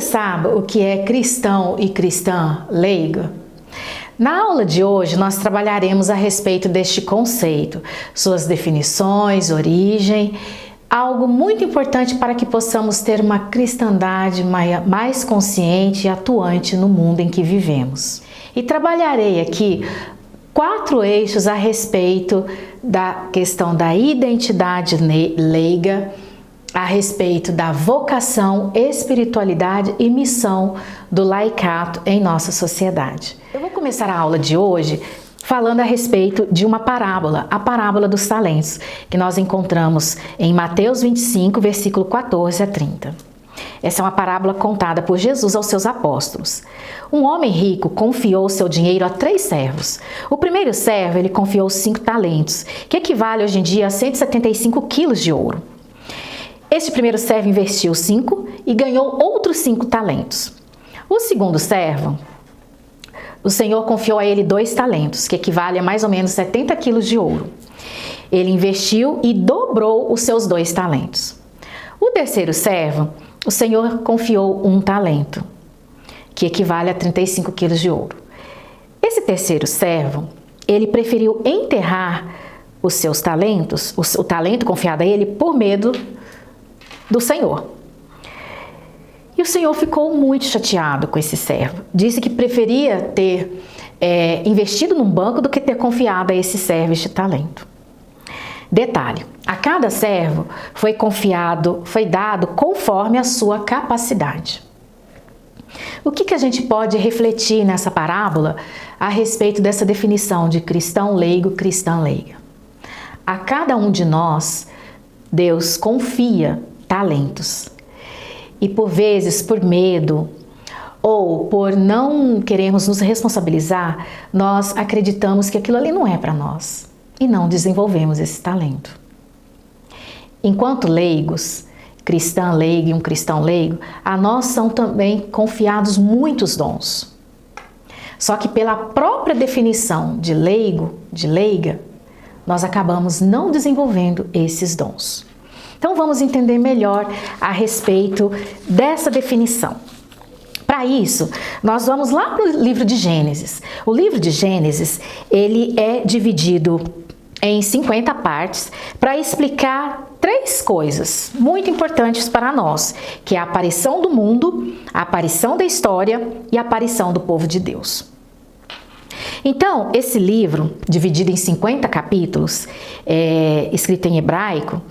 sabe o que é cristão e cristã leiga? Na aula de hoje, nós trabalharemos a respeito deste conceito, suas definições, origem, algo muito importante para que possamos ter uma cristandade mais consciente e atuante no mundo em que vivemos. E trabalharei aqui 4 eixos a respeito da questão da identidade leiga, a respeito da vocação, espiritualidade e missão do laicato em nossa sociedade. Eu vou começar a aula de hoje falando a respeito de uma parábola, a parábola dos talentos, que nós encontramos em Mateus 25, versículo 14 a 30. Essa é uma parábola contada por Jesus aos seus apóstolos. Um homem rico confiou seu dinheiro a 3 servos. O primeiro servo, ele confiou 5 talentos, que equivale hoje em dia a 175 quilos de ouro. Este primeiro servo investiu 5 e ganhou outros 5 talentos. O segundo servo, o Senhor confiou a ele 2 talentos, que equivale a mais ou menos 70 quilos de ouro. Ele investiu e dobrou os seus 2 talentos. O terceiro servo, o Senhor confiou 1 talento, que equivale a 35 quilos de ouro. Esse terceiro servo, ele preferiu enterrar os seus talentos, o talento confiado a ele, por medo do Senhor. E o Senhor ficou muito chateado com esse servo. Disse que preferia ter investido num banco do que ter confiado a esse servo este talento. Detalhe, a cada servo foi dado conforme a sua capacidade. O que a gente pode refletir nessa parábola a respeito dessa definição de cristão leigo, cristã leiga? A cada um de nós, Deus confia talentos. E por vezes, por medo ou por não querermos nos responsabilizar, nós acreditamos que aquilo ali não é para nós e não desenvolvemos esse talento. Enquanto leigos, cristã leiga e um cristão leigo, a nós são também confiados muitos dons. Só que pela própria definição de leigo, de leiga, nós acabamos não desenvolvendo esses dons. Então vamos entender melhor a respeito dessa definição. Para isso, nós vamos lá para o livro de Gênesis. O livro de Gênesis, ele é dividido em 50 partes para explicar 3 coisas muito importantes para nós, que é a aparição do mundo, a aparição da história e a aparição do povo de Deus. Então, esse livro, dividido em 50 capítulos, escrito em hebraico,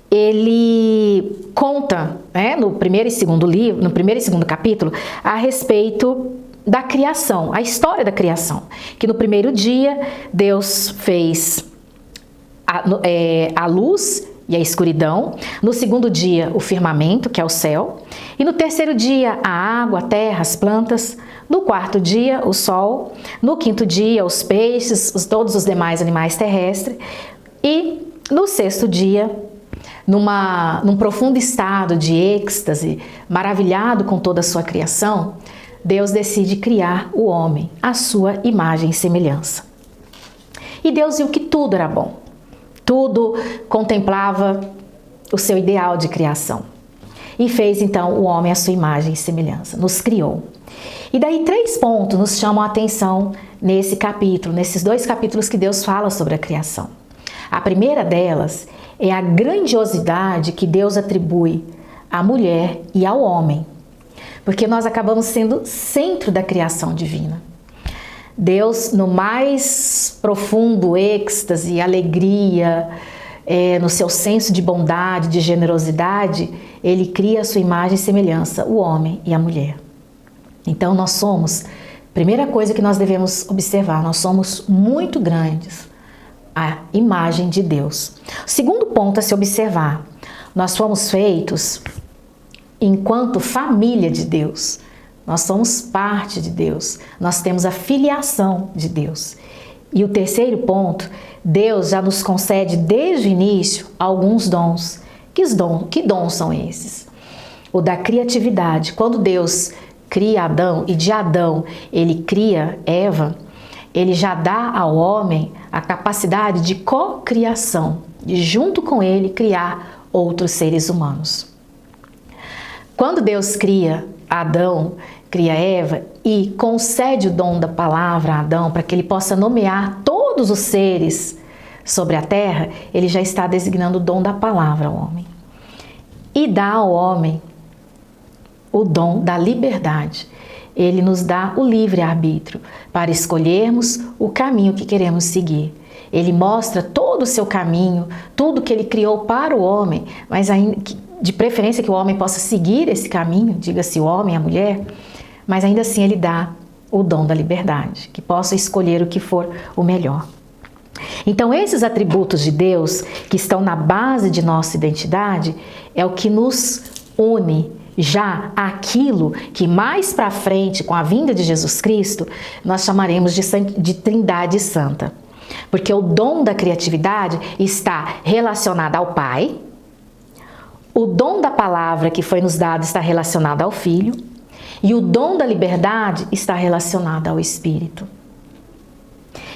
ele conta, no primeiro e segundo capítulo, a respeito da criação, a história da criação. Que no primeiro dia, Deus fez a luz e a escuridão. No segundo dia, o firmamento, que é o céu. E no terceiro dia, a água, a terra, as plantas. No quarto dia, o sol. No quinto dia, os peixes, todos os demais animais terrestres. E no sexto dia, num profundo estado de êxtase, maravilhado com toda a sua criação, Deus decide criar o homem, à sua imagem e semelhança. E Deus viu que tudo era bom. Tudo contemplava o seu ideal de criação. E fez então o homem à sua imagem e semelhança, nos criou. E daí 3 pontos nos chamam a atenção nesse capítulo, nesses 2 capítulos que Deus fala sobre a criação. A primeira delas é a grandiosidade que Deus atribui à mulher e ao homem, porque nós acabamos sendo centro da criação divina. Deus, no mais profundo êxtase e alegria, no seu senso de bondade, de generosidade, Ele cria a sua imagem e semelhança, o homem e a mulher. Então nós somos, primeira coisa que nós devemos observar, nós somos muito grandes, a imagem de Deus. O segundo ponto a se observar, nós fomos feitos enquanto família de Deus. Nós somos parte de Deus, nós temos a filiação de Deus. E o terceiro ponto, Deus já nos concede desde o início alguns dons. Que dons são esses? O da criatividade. Quando Deus cria Adão e de Adão ele cria Eva, ele já dá ao homem a capacidade de cocriação, de junto com ele criar outros seres humanos. Quando Deus cria Adão cria Eva e concede o dom da palavra a Adão para que ele possa nomear todos os seres sobre a terra, ele já está designando o dom da palavra ao homem. E dá ao homem o dom da liberdade. Ele nos dá o livre-arbítrio para escolhermos o caminho que queremos seguir. Ele mostra todo o seu caminho, tudo que ele criou para o homem, mas ainda, de preferência que o homem possa seguir esse caminho, diga-se o homem, a mulher, mas ainda assim ele dá o dom da liberdade, que possa escolher o que for o melhor. Então esses atributos de Deus que estão na base de nossa identidade é o que nos une já àquilo que mais para frente, com a vinda de Jesus Cristo, nós chamaremos de Trindade Santa. Porque o dom da criatividade está relacionado ao Pai, o dom da palavra que foi nos dado está relacionado ao Filho e o dom da liberdade está relacionado ao Espírito.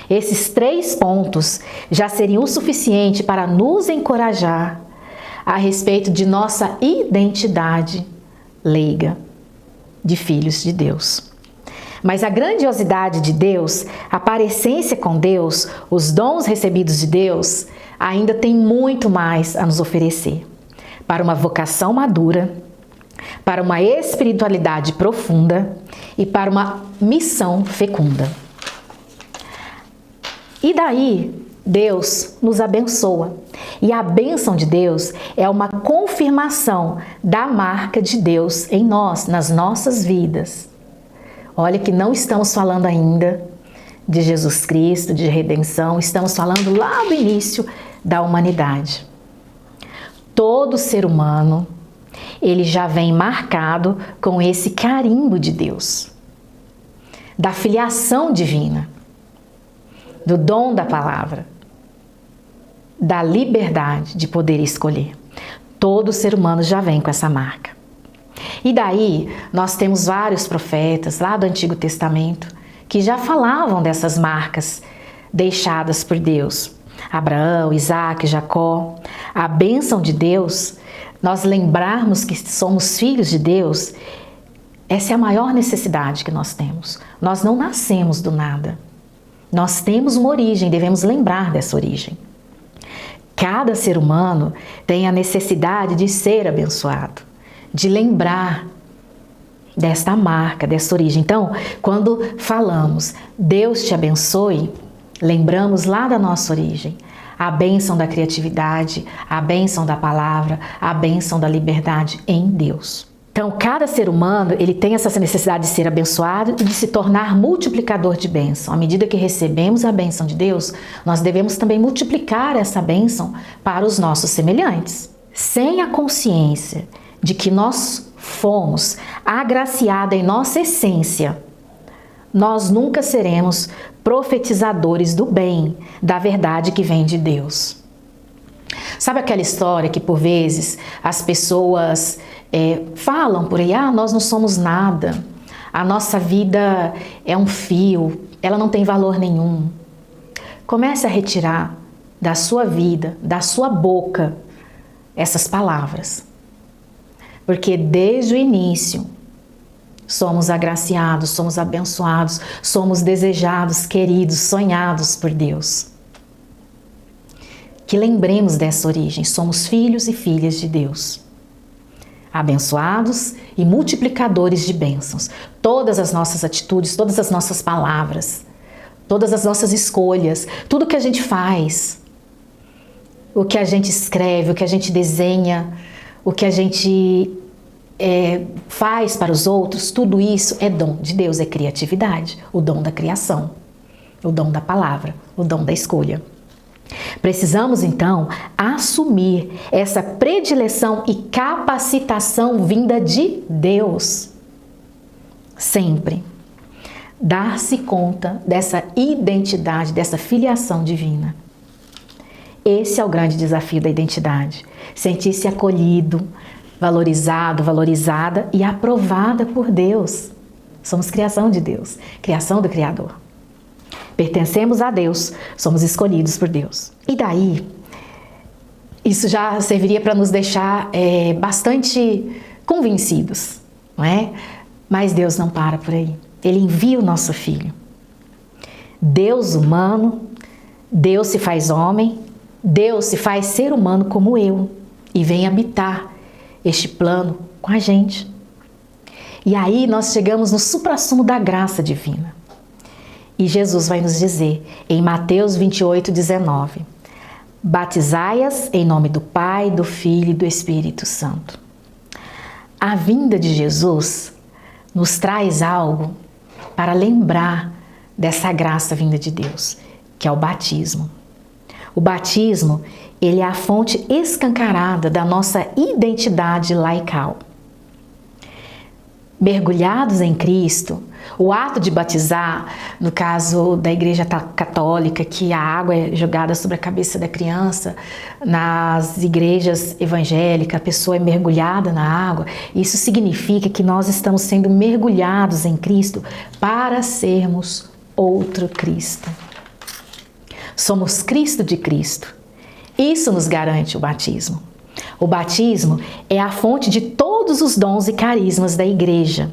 Esses 3 pontos já seriam o suficiente para nos encorajar a respeito de nossa identidade leiga de filhos de Deus. Mas a grandiosidade de Deus, a parecência com Deus, os dons recebidos de Deus, ainda tem muito mais a nos oferecer. Para uma vocação madura, para uma espiritualidade profunda e para uma missão fecunda. E daí, Deus nos abençoa. E a bênção de Deus é uma confirmação da marca de Deus em nós, nas nossas vidas. Olha que não estamos falando ainda de Jesus Cristo, de redenção, estamos falando lá do início da humanidade. Todo ser humano, ele já vem marcado com esse carimbo de Deus, da filiação divina, do dom da palavra, da liberdade de poder escolher. Todo ser humano já vem com essa marca. E daí nós temos vários profetas lá do Antigo Testamento que já falavam dessas marcas deixadas por Deus. Abraão, Isaac, Jacó. A bênção de Deus, nós lembrarmos que somos filhos de Deus, essa é a maior necessidade que nós temos. Nós não nascemos do nada. Nós temos uma origem, devemos lembrar dessa origem. Cada ser humano tem a necessidade de ser abençoado, de lembrar desta marca, dessa origem. Então, quando falamos Deus te abençoe, lembramos lá da nossa origem, a bênção da criatividade, a bênção da palavra, a bênção da liberdade em Deus. Então, cada ser humano, ele tem essa necessidade de ser abençoado e de se tornar multiplicador de bênção. À medida que recebemos a bênção de Deus, nós devemos também multiplicar essa bênção para os nossos semelhantes. Sem a consciência de que nós fomos agraciados em nossa essência, nós nunca seremos profetizadores do bem, da verdade que vem de Deus. Sabe aquela história que por vezes as pessoas falam por aí, nós não somos nada, a nossa vida é um fio, ela não tem valor nenhum. Comece a retirar da sua vida, da sua boca, essas palavras. Porque desde o início somos agraciados, somos abençoados, somos desejados, queridos, sonhados por Deus. Que lembremos dessa origem, somos filhos e filhas de Deus. Abençoados e multiplicadores de bênçãos. Todas as nossas atitudes, todas as nossas palavras, todas as nossas escolhas, tudo que a gente faz, o que a gente escreve, o que a gente desenha, o que a gente faz para os outros, tudo isso é dom de Deus, é criatividade, o dom da criação, o dom da palavra, o dom da escolha. Precisamos então assumir essa predileção e capacitação vinda de Deus. Sempre dar-se conta dessa identidade, dessa filiação divina. Esse é o grande desafio da identidade. Sentir-se acolhido, valorizado, valorizada e aprovada por Deus. Somos criação de Deus, criação do Criador. Pertencemos a Deus, somos escolhidos por Deus. E daí, isso já serviria para nos deixar bastante convencidos, não é? Mas Deus não para por aí. Ele envia o nosso Filho. Deus humano, Deus se faz homem, Deus se faz ser humano como eu e vem habitar este plano com a gente. E aí nós chegamos no suprassumo da graça divina. E Jesus vai nos dizer em Mateus 28:19: batizai-as em nome do Pai, do Filho e do Espírito Santo. A vinda de Jesus nos traz algo para lembrar dessa graça vinda de Deus, que é o batismo. O batismo, ele é a fonte escancarada da nossa identidade laical. Mergulhados em Cristo, o ato de batizar, no caso da Igreja Católica, que a água é jogada sobre a cabeça da criança, nas igrejas evangélicas a pessoa é mergulhada na água, isso significa que nós estamos sendo mergulhados em Cristo para sermos outro Cristo. Somos Cristo de Cristo. Isso nos garante o batismo. O batismo é a fonte de todos os dons e carismas da igreja.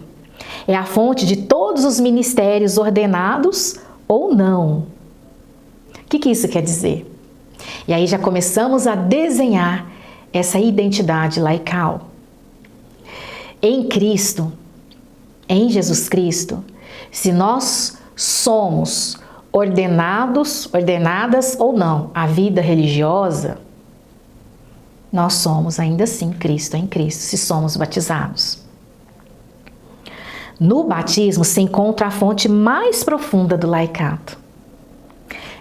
É a fonte de todos os ministérios ordenados ou não. O que isso quer dizer? E aí já começamos a desenhar essa identidade laical. Em Cristo, em Jesus Cristo, se nós somos ordenadas ou não à vida religiosa, nós somos ainda assim Cristo em Cristo, se somos batizados. No batismo se encontra a fonte mais profunda do laicato.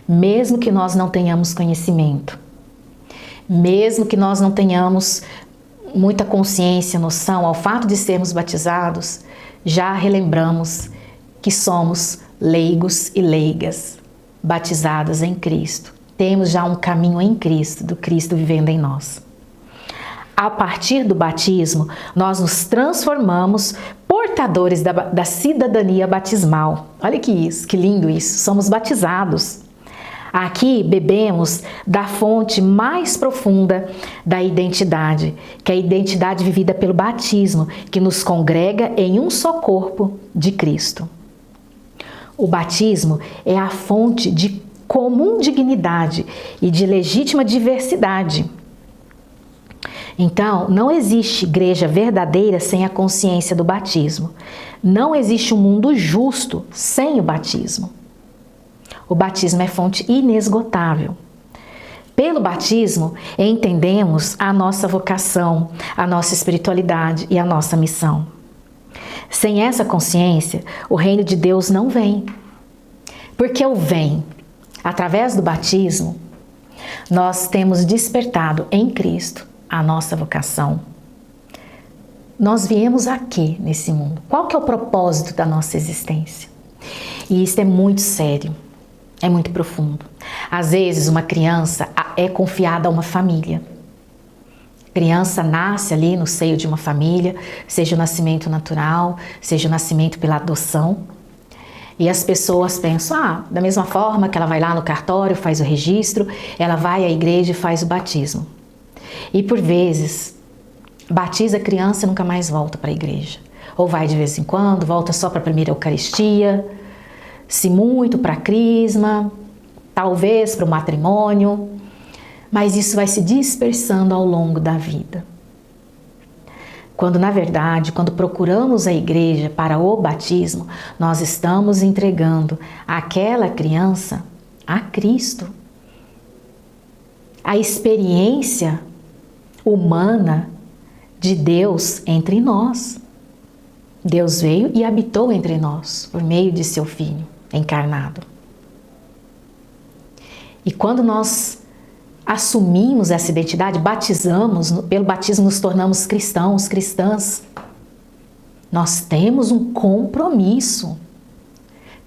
Mesmo que nós não tenhamos conhecimento, mesmo que nós não tenhamos muita consciência, noção, ao fato de sermos batizados, já relembramos que somos leigos e leigas, batizadas em Cristo. Temos já um caminho em Cristo, do Cristo vivendo em nós. A partir do batismo, nós nos transformamos portadores da cidadania batismal. Olha que lindo isso, somos batizados. Aqui bebemos da fonte mais profunda da identidade, que é a identidade vivida pelo batismo, que nos congrega em um só corpo de Cristo. O batismo é a fonte de comum dignidade e de legítima diversidade. Então, não existe igreja verdadeira sem a consciência do batismo. Não existe um mundo justo sem o batismo. O batismo é fonte inesgotável. Pelo batismo, entendemos a nossa vocação, a nossa espiritualidade e a nossa missão. Sem essa consciência, o reino de Deus não vem. Porque o vem, através do batismo, nós temos despertado em Cristo a nossa vocação. Nós viemos aqui nesse mundo. Qual que é o propósito da nossa existência? E isso é muito sério, é muito profundo. Às vezes uma criança é confiada a uma família. A criança nasce ali no seio de uma família, seja o nascimento natural, seja o nascimento pela adoção. E as pessoas pensam, da mesma forma que ela vai lá no cartório, faz o registro, ela vai à igreja e faz o batismo. E por vezes, batiza a criança e nunca mais volta para a igreja. Ou vai de vez em quando, volta só para a primeira Eucaristia, se muito para a crisma, talvez para o matrimônio, mas isso vai se dispersando ao longo da vida. Quando, na verdade, quando procuramos a igreja para o batismo, nós estamos entregando aquela criança a Cristo. A experiência humana de Deus entre nós. Deus veio e habitou entre nós por meio de seu Filho encarnado. E quando nós assumimos essa identidade, batizamos, pelo batismo nos tornamos cristãos, cristãs, nós temos um compromisso.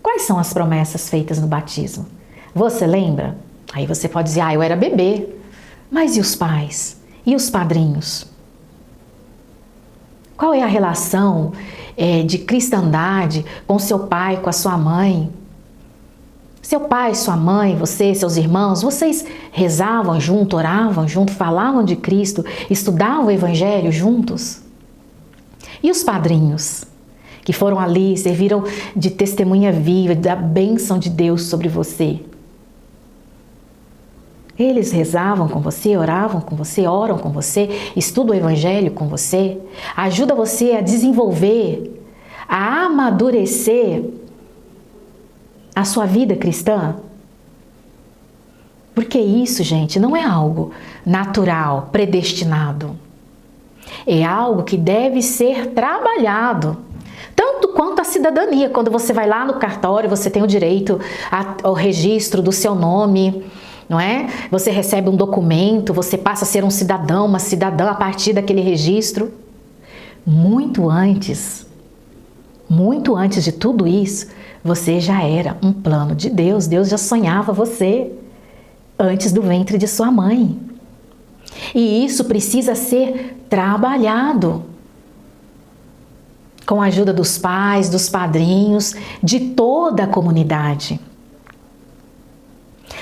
Quais são as promessas feitas no batismo? Você lembra? Aí você pode dizer, eu era bebê, mas e os pais? E os padrinhos? Qual é a relação de cristandade com seu pai, com a sua mãe? Seu pai, sua mãe, você, seus irmãos, vocês rezavam junto, oravam junto, falavam de Cristo, estudavam o Evangelho juntos? E os padrinhos? que foram ali, serviram de testemunha viva da bênção de Deus sobre você. Eles rezavam com você, oravam com você, oram com você, estudam o Evangelho com você, ajuda você a desenvolver, a amadurecer a sua vida cristã. Porque isso, gente, não é algo natural, predestinado. É algo que deve ser trabalhado. Tanto quanto a cidadania. Quando você vai lá no cartório, você tem o direito ao registro do seu nome, não é? Você recebe um documento, você passa a ser um cidadão, uma cidadã a partir daquele registro. Muito antes de tudo isso, você já era um plano de Deus. Deus já sonhava você antes do ventre de sua mãe. E isso precisa ser trabalhado com a ajuda dos pais, dos padrinhos, de toda a comunidade.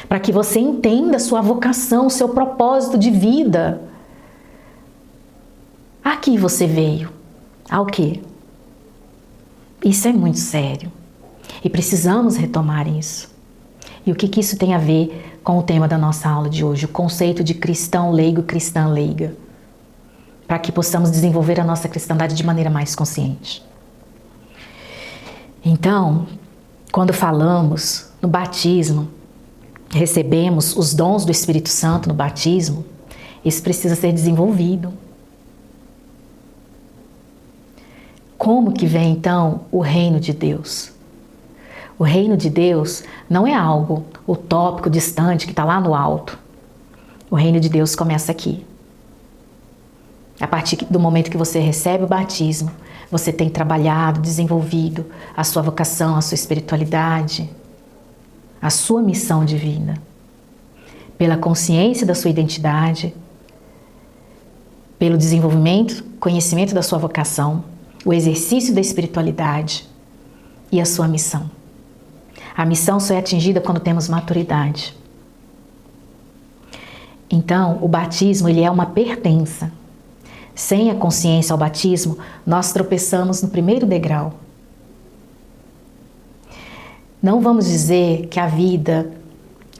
Para que você entenda a sua vocação, o seu propósito de vida. Aqui você veio. Ao quê? Isso é muito sério. E precisamos retomar isso. E o que isso tem a ver com o tema da nossa aula de hoje? O conceito de cristão leigo, cristã leiga. Para que possamos desenvolver a nossa cristandade de maneira mais consciente. Então, quando falamos no batismo, recebemos os dons do Espírito Santo no batismo, isso precisa ser desenvolvido. Como que vem então o reino de Deus? O reino de Deus não é algo utópico, distante, que está lá no alto. O reino de Deus começa aqui. A partir do momento que você recebe o batismo, você tem trabalhado, desenvolvido a sua vocação, a sua espiritualidade, a sua missão divina. Pela consciência da sua identidade, pelo desenvolvimento, conhecimento da sua vocação, o exercício da espiritualidade e a sua missão. A missão só é atingida quando temos maturidade. Então, o batismo ele é uma pertença. Sem a consciência ao batismo, nós tropeçamos no primeiro degrau. Não vamos dizer que a vida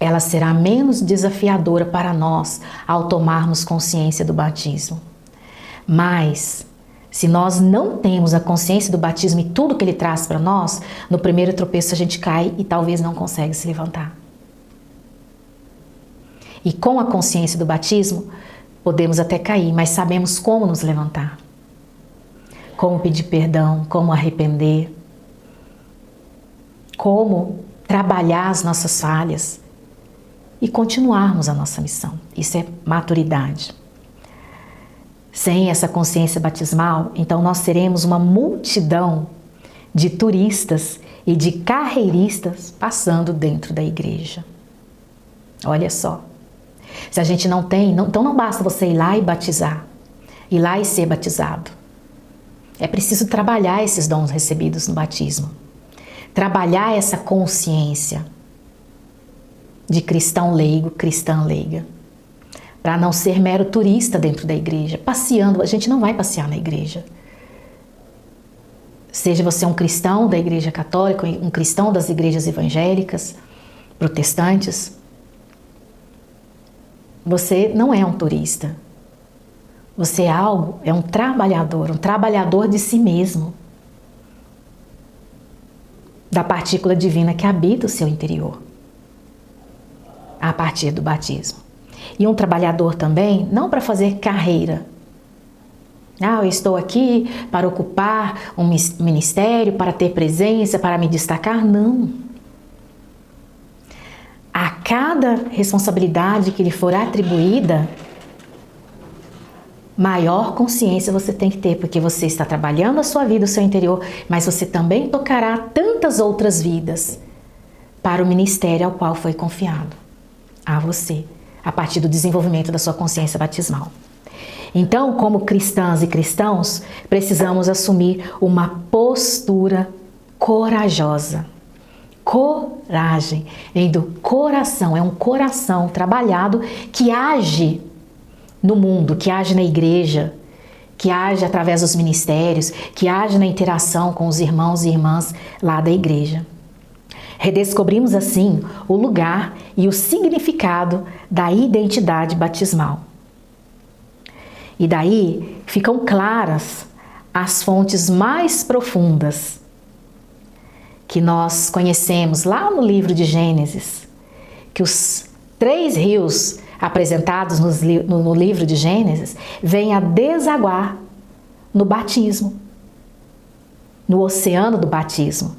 ela será menos desafiadora para nós ao tomarmos consciência do batismo. Mas, se nós não temos a consciência do batismo e tudo que ele traz para nós, no primeiro tropeço a gente cai e talvez não consegue se levantar. E com a consciência do batismo, podemos até cair, mas sabemos como nos levantar. Como pedir perdão, como arrepender, como trabalhar as nossas falhas e continuarmos a nossa missão. Isso é maturidade. Sem essa consciência batismal, então nós seremos uma multidão de turistas e de carreiristas passando dentro da igreja. Olha só. Se a gente não tem, então não basta você ir lá e batizar, ir lá e ser batizado. É preciso trabalhar esses dons recebidos no batismo. Trabalhar essa consciência de cristão leigo, cristã leiga. Para não ser mero turista dentro da igreja, passeando. A gente não vai passear na igreja. Seja você um cristão da igreja católica, um cristão das igrejas evangélicas, protestantes, você não é um turista. Você é um trabalhador de si mesmo. Da partícula divina que habita o seu interior. A partir do batismo. E um trabalhador também, não para fazer carreira. Eu estou aqui para ocupar um ministério, para ter presença, para me destacar. Não. A cada responsabilidade que lhe for atribuída, maior consciência você tem que ter, porque você está trabalhando a sua vida, o seu interior, mas você também tocará tantas outras vidas para o ministério ao qual foi confiado a você, a partir do desenvolvimento da sua consciência batismal. Então, como cristãs e cristãos, precisamos assumir uma postura corajosa. Coragem, vem do coração, é um coração trabalhado que age no mundo, que age na igreja, que age através dos ministérios, que age na interação com os irmãos e irmãs lá da igreja. Redescobrimos assim o lugar e o significado da identidade batismal. E daí ficam claras as fontes mais profundas que nós conhecemos lá no livro de Gênesis, que os 3 rios apresentados no livro de Gênesis vêm a desaguar no batismo, no oceano do batismo,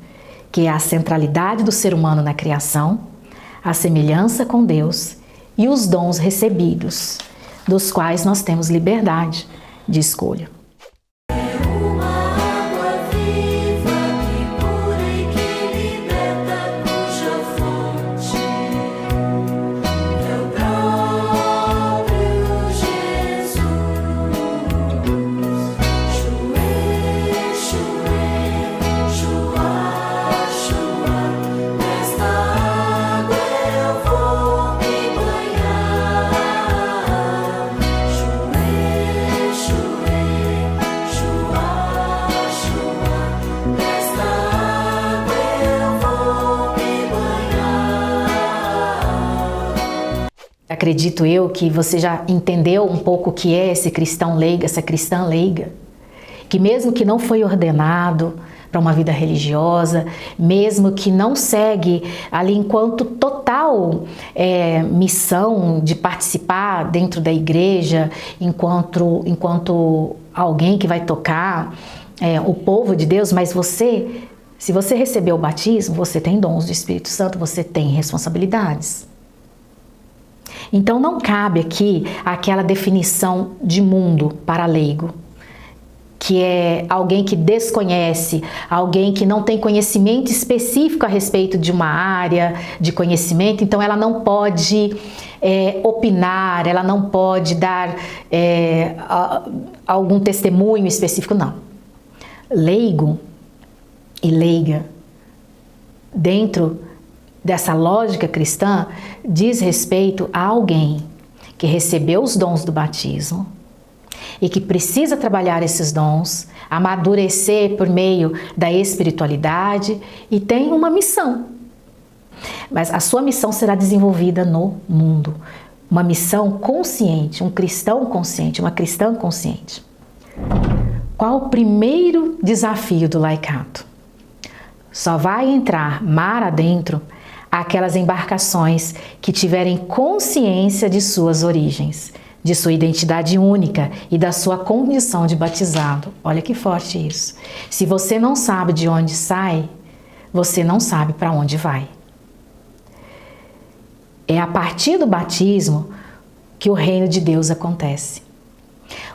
que é a centralidade do ser humano na criação, a semelhança com Deus e os dons recebidos, dos quais nós temos liberdade de escolha. Acredito eu que você já entendeu um pouco o que é esse cristão leigo, essa cristã leiga, que mesmo que não foi ordenado para uma vida religiosa, mesmo que não segue ali enquanto total missão de participar dentro da igreja, enquanto alguém que vai tocar o povo de Deus, mas se você recebeu o batismo, você tem dons do Espírito Santo, você tem responsabilidades. Então não cabe aqui aquela definição de mundo para leigo, que é alguém que desconhece, alguém que não tem conhecimento específico a respeito de uma área de conhecimento, então ela não pode opinar, ela não pode dar algum testemunho específico, não. Leigo e leiga, dentro dessa lógica cristã, diz respeito a alguém que recebeu os dons do batismo e que precisa trabalhar esses dons, amadurecer por meio da espiritualidade e tem uma missão. Mas a sua missão será desenvolvida no mundo. Uma missão consciente, um cristão consciente, uma cristã consciente. Qual o primeiro desafio do laicato? Só vai entrar mar adentro aquelas embarcações que tiverem consciência de suas origens, de sua identidade única e da sua condição de batizado. Olha que forte isso. Se você não sabe de onde sai, você não sabe para onde vai. É a partir do batismo que o reino de Deus acontece.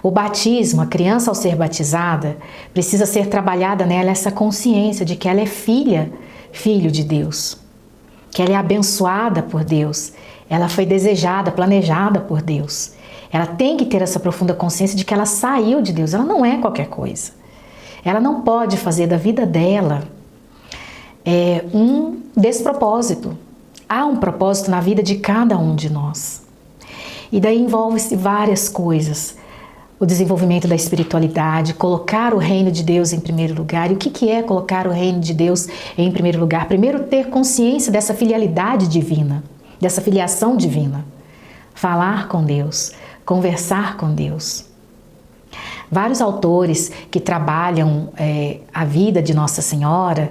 O batismo, a criança ao ser batizada, precisa ser trabalhada nela essa consciência de que ela é filho de Deus, que ela é abençoada por Deus, ela foi desejada, planejada por Deus. Ela tem que ter essa profunda consciência de que ela saiu de Deus, ela não é qualquer coisa. Ela não pode fazer da vida dela um despropósito. Há um propósito na vida de cada um de nós. E daí envolve-se várias coisas. O desenvolvimento da espiritualidade, colocar o reino de Deus em primeiro lugar. E o que é colocar o reino de Deus em primeiro lugar? Primeiro, ter consciência dessa filialidade divina, dessa filiação divina. Falar com Deus, conversar com Deus. Vários autores que trabalham a vida de Nossa Senhora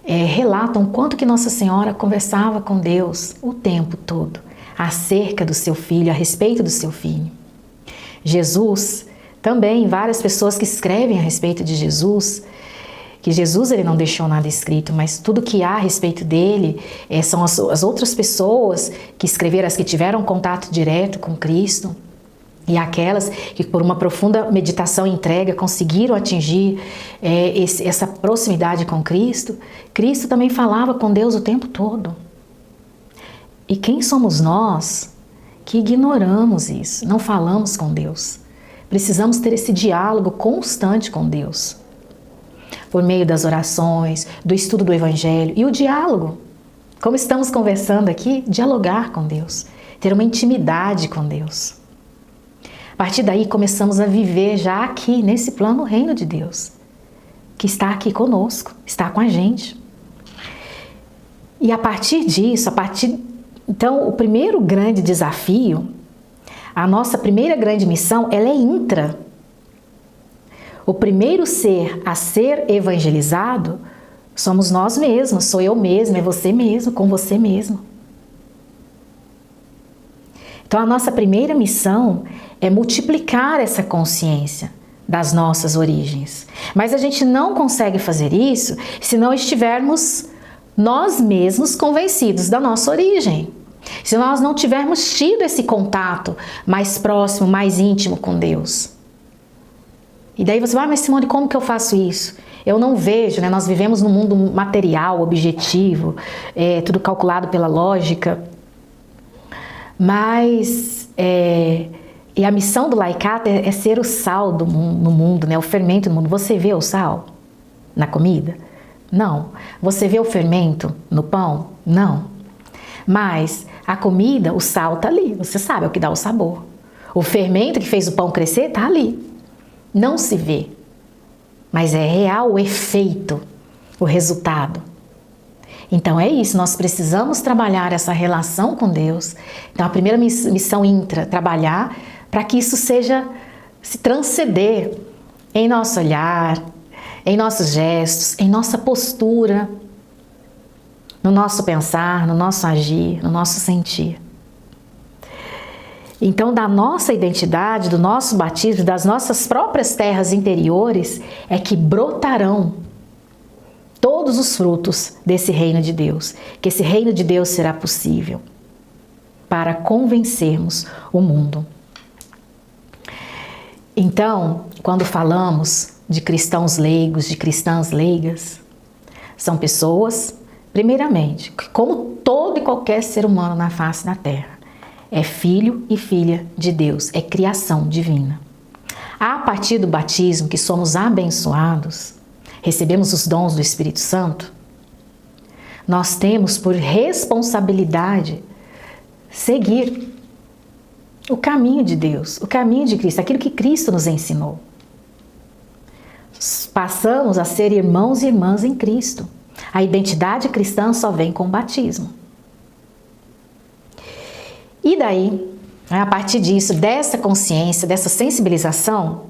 relatam quanto que Nossa Senhora conversava com Deus o tempo todo, acerca do seu filho, a respeito do seu filho. Jesus, também várias pessoas que escrevem a respeito de Jesus, que Jesus ele não deixou nada escrito, mas tudo que há a respeito dele são as outras pessoas que escreveram, as que tiveram contato direto com Cristo e aquelas que por uma profunda meditação e entrega conseguiram atingir essa proximidade com Cristo. Cristo também falava com Deus o tempo todo. E quem somos nós que ignoramos isso, não falamos com Deus? Precisamos ter esse diálogo constante com Deus, por meio das orações, do estudo do Evangelho e o diálogo. Como estamos conversando aqui, dialogar com Deus, ter uma intimidade com Deus. A partir daí começamos a viver já aqui, nesse plano, o reino de Deus, que está aqui conosco, está com a gente. E a partir disso, então o primeiro grande desafio, a nossa primeira grande missão, ela é intra. O primeiro ser a ser evangelizado somos nós mesmos, sou eu mesmo, é você mesmo, com você mesmo. Então a nossa primeira missão é multiplicar essa consciência das nossas origens. Mas a gente não consegue fazer isso se não estivermos nós mesmos convencidos da nossa origem. Se nós não tivermos tido esse contato mais próximo, mais íntimo com Deus. E daí você vai, mas Simone, como que eu faço isso? Eu não vejo, né? Nós vivemos num mundo material, objetivo, tudo calculado pela lógica. Mas e a missão do laicato é ser o sal no mundo, né? O fermento no mundo. Você vê o sal na comida? Não. Você vê o fermento no pão? Não. Mas a comida, o sal está ali, você sabe, é o que dá o sabor. O fermento que fez o pão crescer está ali. Não se vê, mas é real o efeito, o resultado. Então é isso, nós precisamos trabalhar essa relação com Deus. Então a primeira missão intra, trabalhar para que isso se transcender em nosso olhar, em nossos gestos, em nossa postura, no nosso pensar, no nosso agir, no nosso sentir. Então, da nossa identidade, do nosso batismo, das nossas próprias terras interiores, é que brotarão todos os frutos desse reino de Deus. Que esse reino de Deus será possível para convencermos o mundo. Então, quando falamos de cristãos leigos, de cristãs leigas, são pessoas, primeiramente, que como todo e qualquer ser humano na face da terra, é filho e filha de Deus, é criação divina. A partir do batismo que somos abençoados, recebemos os dons do Espírito Santo, nós temos por responsabilidade seguir o caminho de Deus, o caminho de Cristo, aquilo que Cristo nos ensinou. Passamos a ser irmãos e irmãs em Cristo. A identidade cristã só vem com o batismo. E daí, a partir disso, dessa consciência, dessa sensibilização,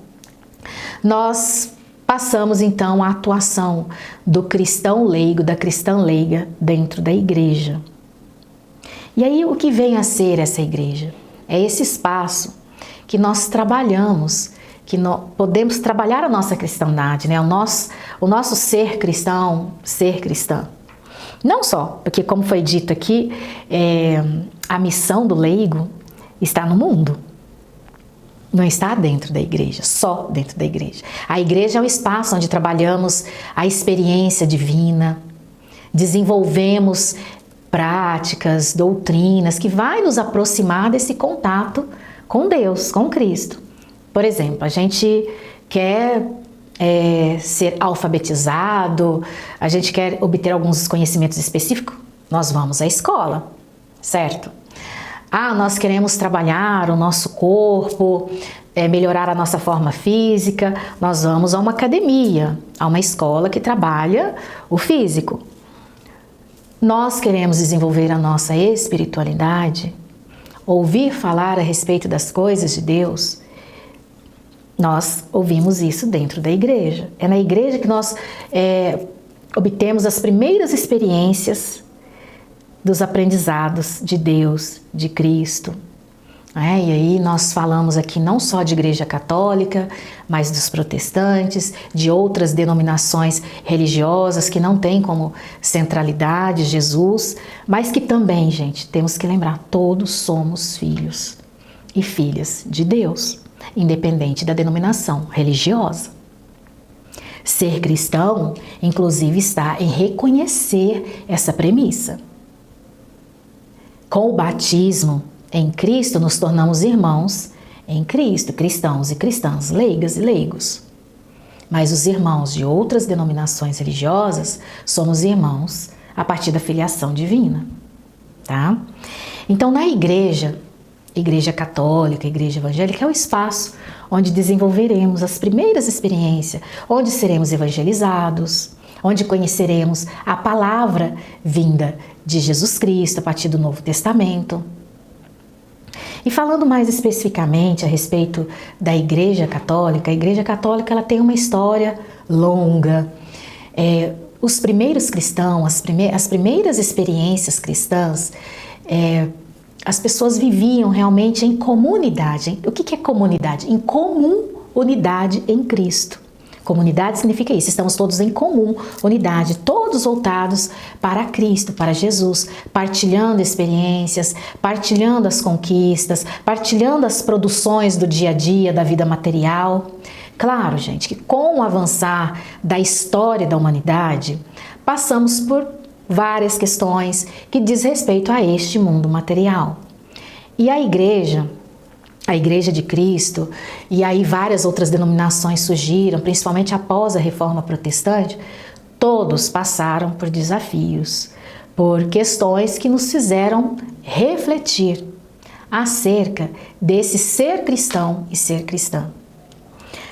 nós passamos então à atuação do cristão leigo, da cristã leiga dentro da igreja. E aí o que vem a ser essa igreja? É esse espaço que nós trabalhamos, que nós podemos trabalhar a nossa cristandade, né? O nosso ser cristão, ser cristã. Não só, porque como foi dito aqui, a missão do leigo está no mundo. Não está dentro da igreja, só dentro da igreja. A igreja é um espaço onde trabalhamos a experiência divina, desenvolvemos práticas, doutrinas que vai nos aproximar desse contato com Deus, com Cristo. Por exemplo, a gente quer ser alfabetizado, a gente quer obter alguns conhecimentos específicos, nós vamos à escola, certo? Nós queremos trabalhar o nosso corpo, melhorar a nossa forma física, nós vamos a uma academia, a uma escola que trabalha o físico. Nós queremos desenvolver a nossa espiritualidade, ouvir falar a respeito das coisas de Deus. Nós ouvimos isso dentro da igreja. É na igreja que nós obtemos as primeiras experiências dos aprendizados de Deus, de Cristo. E aí nós falamos aqui não só de igreja católica, mas dos protestantes, de outras denominações religiosas que não têm como centralidade Jesus, mas que também, gente, temos que lembrar, todos somos filhos e filhas de Deus, independente da denominação religiosa. Ser cristão, inclusive, está em reconhecer essa premissa. Com o batismo em Cristo, nos tornamos irmãos em Cristo, cristãos e cristãs, leigas e leigos. Mas os irmãos de outras denominações religiosas somos irmãos a partir da filiação divina, tá? Então, na igreja, Igreja Católica, Igreja Evangélica, é o espaço onde desenvolveremos as primeiras experiências, onde seremos evangelizados, onde conheceremos a palavra vinda de Jesus Cristo a partir do Novo Testamento. E falando mais especificamente a respeito da Igreja Católica, a Igreja Católica ela tem uma história longa. Os primeiros cristãos, as primeiras experiências cristãs, as pessoas viviam realmente em comunidade. O que é comunidade? Em comum unidade em Cristo. Comunidade significa isso, estamos todos em comum, unidade, todos voltados para Cristo, para Jesus, partilhando experiências, partilhando as conquistas, partilhando as produções do dia a dia, da vida material. Claro, gente, que com o avançar da história da humanidade, passamos por várias questões que diz respeito a este mundo material. E a Igreja de Cristo, e aí várias outras denominações surgiram, principalmente após a Reforma Protestante, todos passaram por desafios, por questões que nos fizeram refletir acerca desse ser cristão e ser cristã.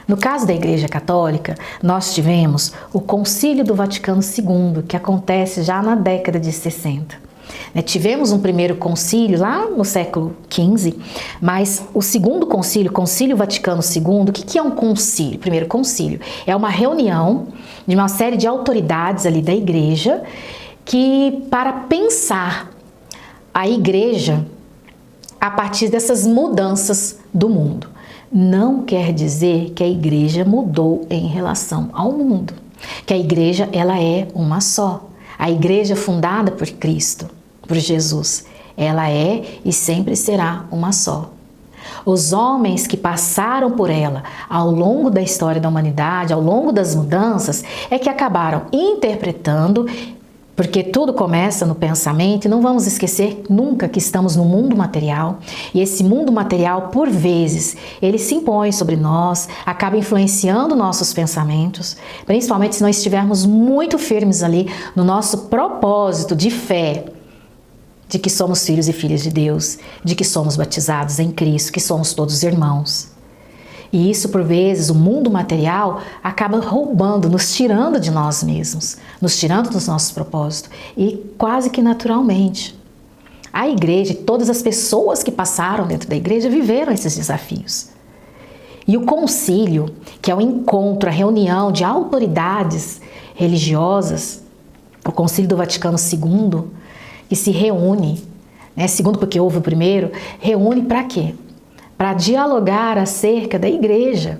No caso da Igreja Católica, nós tivemos o Concílio do Vaticano II, que acontece já na década de 60. Tivemos um primeiro concílio lá no século XV, mas o segundo concílio, Concílio Vaticano II, o que é um concílio? Primeiro concílio é uma reunião de uma série de autoridades ali da Igreja que para pensar a Igreja a partir dessas mudanças do mundo. Não quer dizer que a Igreja mudou em relação ao mundo, que a Igreja ela é uma só. A Igreja fundada por Cristo, por Jesus, ela é e sempre será uma só. Os homens que passaram por ela ao longo da história da humanidade, ao longo das mudanças, é que acabaram interpretando, porque tudo começa no pensamento, e não vamos esquecer nunca que estamos no mundo material, e esse mundo material, por vezes, ele se impõe sobre nós, acaba influenciando nossos pensamentos, principalmente se nós estivermos muito firmes ali no nosso propósito de fé, de que somos filhos e filhas de Deus, de que somos batizados em Cristo, que somos todos irmãos. E isso, por vezes, o mundo material acaba roubando, nos tirando de nós mesmos, nos tirando dos nossos propósitos, e quase que naturalmente. A Igreja e todas as pessoas que passaram dentro da Igreja viveram esses desafios. E o concílio, que é o encontro, a reunião de autoridades religiosas, o Concílio do Vaticano II, que se reúne, segundo porque houve o primeiro, reúne para quê? Para dialogar acerca da Igreja,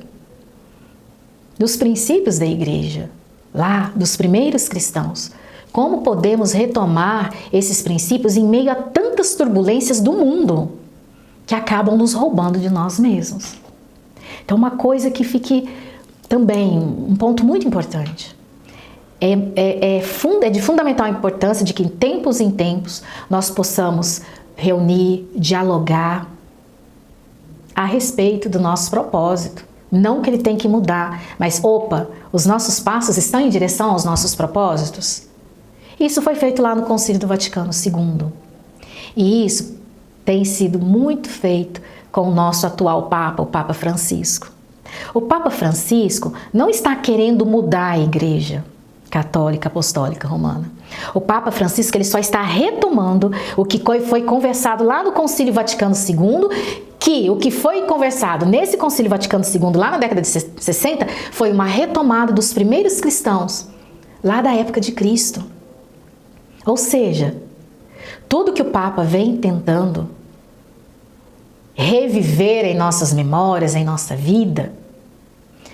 dos princípios da Igreja, lá dos primeiros cristãos. Como podemos retomar esses princípios em meio a tantas turbulências do mundo que acabam nos roubando de nós mesmos? Então, uma coisa que fique também, um ponto muito importante, é de fundamental importância de que em tempos nós possamos reunir, dialogar a respeito do nosso propósito. Não que ele tem que mudar, mas os nossos passos estão em direção aos nossos propósitos? Isso foi feito lá no Concílio do Vaticano II. E isso tem sido muito feito com o nosso atual Papa, o Papa Francisco. O Papa Francisco não está querendo mudar a Igreja Católica Apostólica Romana. O Papa Francisco ele só está retomando o que foi conversado lá no Concílio Vaticano II, que o que foi conversado nesse Concílio Vaticano II, lá na década de 60, foi uma retomada dos primeiros cristãos, lá da época de Cristo. Ou seja, tudo que o Papa vem tentando reviver em nossas memórias, em nossa vida,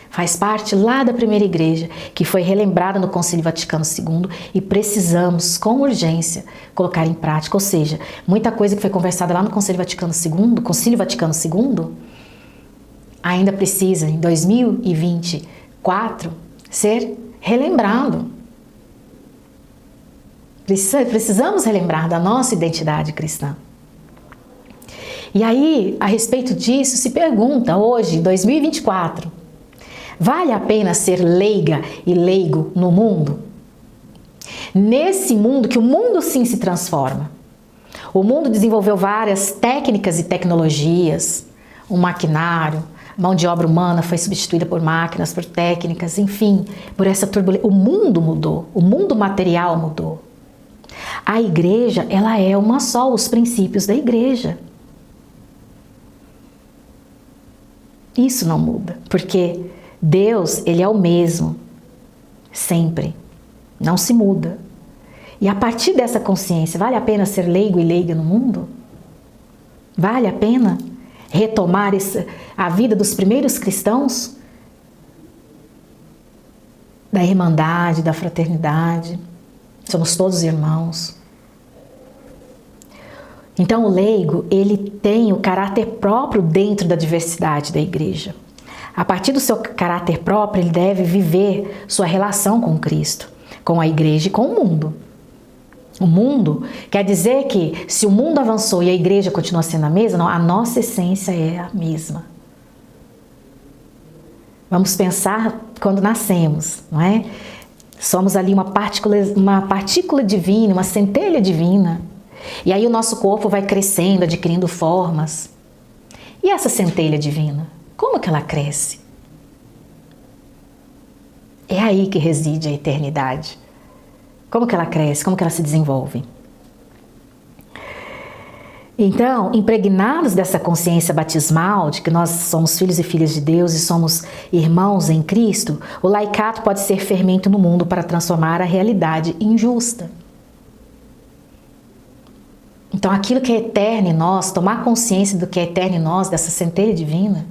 faz parte lá da primeira igreja, que foi relembrada no Concílio Vaticano II e precisamos, com urgência, colocar em prática. Ou seja, muita coisa que foi conversada lá no Concílio Vaticano II, ainda precisa, em 2024, ser relembrado. Precisamos relembrar da nossa identidade cristã. E aí, a respeito disso, se pergunta hoje, 2024, vale a pena ser leiga e leigo no mundo? Nesse mundo, que o mundo sim se transforma. O mundo desenvolveu várias técnicas e tecnologias, um maquinário, mão de obra humana foi substituída por máquinas, por técnicas, enfim, por essa turbulência. O mundo mudou, o mundo material mudou. A igreja, ela é uma só, os princípios da igreja. Isso não muda, porque Deus, Ele é o mesmo, sempre, não se muda. E a partir dessa consciência, vale a pena ser leigo e leiga no mundo? Vale a pena retomar a vida dos primeiros cristãos? Da irmandade, da fraternidade, somos todos irmãos. Então o leigo, ele tem o caráter próprio dentro da diversidade da igreja. A partir do seu caráter próprio, ele deve viver sua relação com Cristo, com a igreja e com o mundo. O mundo quer dizer que se o mundo avançou e a igreja continua sendo a mesma, não, a nossa essência é a mesma. Vamos pensar quando nascemos, não é? Somos ali uma partícula divina, uma centelha divina. E aí o nosso corpo vai crescendo, adquirindo formas. E essa centelha divina, como que ela cresce? É aí que reside a eternidade. Como que ela cresce? Como que ela se desenvolve? Então, impregnados dessa consciência batismal de que nós somos filhos e filhas de Deus e somos irmãos em Cristo, o laicato pode ser fermento no mundo para transformar a realidade injusta. Então, aquilo que é eterno em nós, tomar consciência do que é eterno em nós, dessa centelha divina,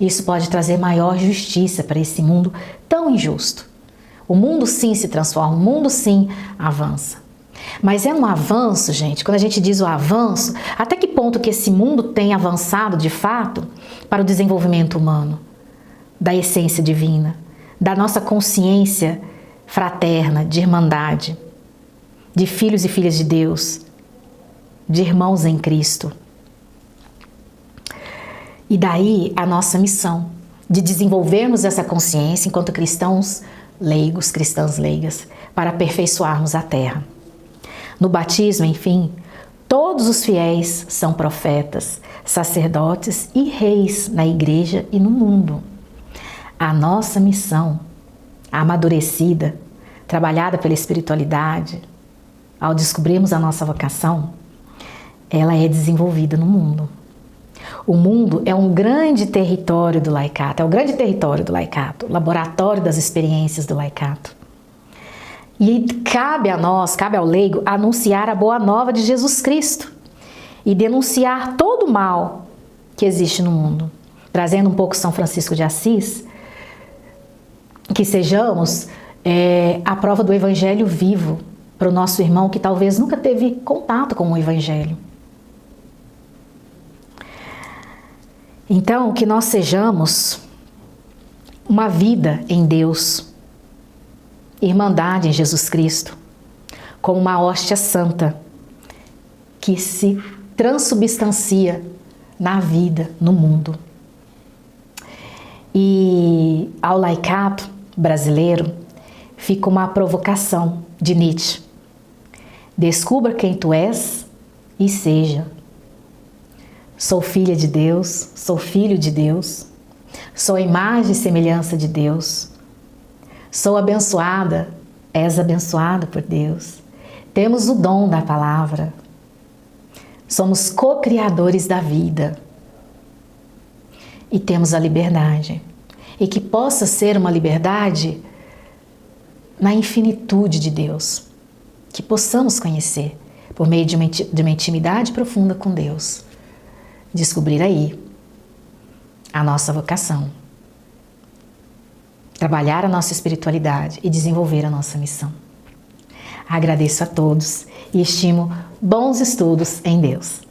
isso pode trazer maior justiça para esse mundo tão injusto. O mundo sim se transforma, o mundo sim avança. Mas é um avanço, gente, quando a gente diz o avanço, até que ponto que esse mundo tem avançado de fato para o desenvolvimento humano, da essência divina, da nossa consciência fraterna, de irmandade, de filhos e filhas de Deus, de irmãos em Cristo. E daí a nossa missão de desenvolvermos essa consciência enquanto cristãos leigos, cristãs leigas, para aperfeiçoarmos a terra. No batismo, enfim, todos os fiéis são profetas, sacerdotes e reis na igreja e no mundo. A nossa missão, amadurecida, trabalhada pela espiritualidade, ao descobrirmos a nossa vocação, ela é desenvolvida no mundo. O mundo é um grande território do laicato, é o grande território do laicato, laboratório das experiências do laicato. E cabe a nós, cabe ao leigo, anunciar a boa nova de Jesus Cristo e denunciar todo o mal que existe no mundo. Trazendo um pouco São Francisco de Assis, que sejamos a prova do Evangelho vivo para o nosso irmão que talvez nunca teve contato com o Evangelho. Então, que nós sejamos uma vida em Deus, irmandade em Jesus Cristo, como uma hóstia santa que se transubstancia na vida, no mundo. E ao laicato brasileiro fica uma provocação de Nietzsche. Descubra quem tu és e seja. Sou filha de Deus, sou filho de Deus, sou imagem e semelhança de Deus. Sou abençoada, és abençoado por Deus. Temos o dom da palavra. Somos co-criadores da vida. E temos a liberdade. E que possa ser uma liberdade na infinitude de Deus. Que possamos conhecer por meio de uma intimidade profunda com Deus. Descobrir aí a nossa vocação. Trabalhar a nossa espiritualidade e desenvolver a nossa missão. Agradeço a todos e estimo bons estudos em Deus.